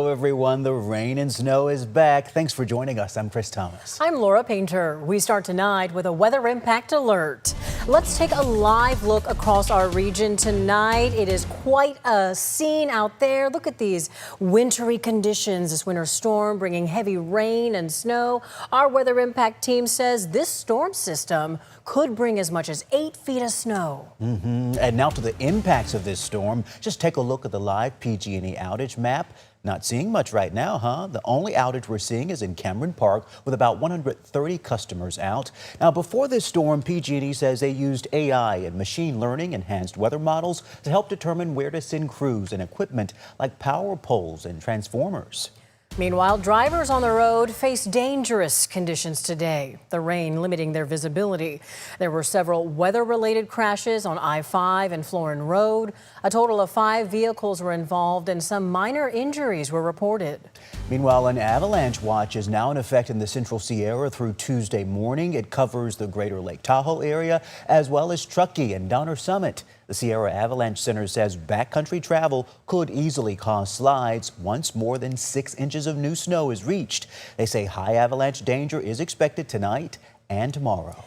Hello everyone, the rain and snow is back. Thanks for joining us. I'm Chris Thomas. I'm Laura Painter. We start tonight with a weather impact alert. Let's take a live look across our region tonight. It is quite a scene out there. Look at these wintry conditions. This winter storm bringing heavy rain and snow. Our weather impact team says this storm system could bring as much as 8 feet of snow. And now to the impacts of this storm. Just take a look at the live PG&E outage map. Not seeing much right now, huh? The only outage we're seeing is in Cameron Park with about 130 customers out. Now, before this storm, PG&E says they used AI and machine learning enhanced weather models to help determine where to send crews and equipment like power poles and transformers. Meanwhile, drivers on the road face dangerous conditions today. The rain limiting their visibility. There were several weather-related crashes on I-5 and Florin Road. A total of 5 vehicles were involved and some minor injuries were reported. Meanwhile, an avalanche watch is now in effect in the Central Sierra through Tuesday morning. It covers the greater Lake Tahoe area as well as Truckee and Donner Summit. The Sierra Avalanche Center says backcountry travel could easily cause slides once more than 6 inches of new snow is reached. They say high avalanche danger is expected tonight and tomorrow.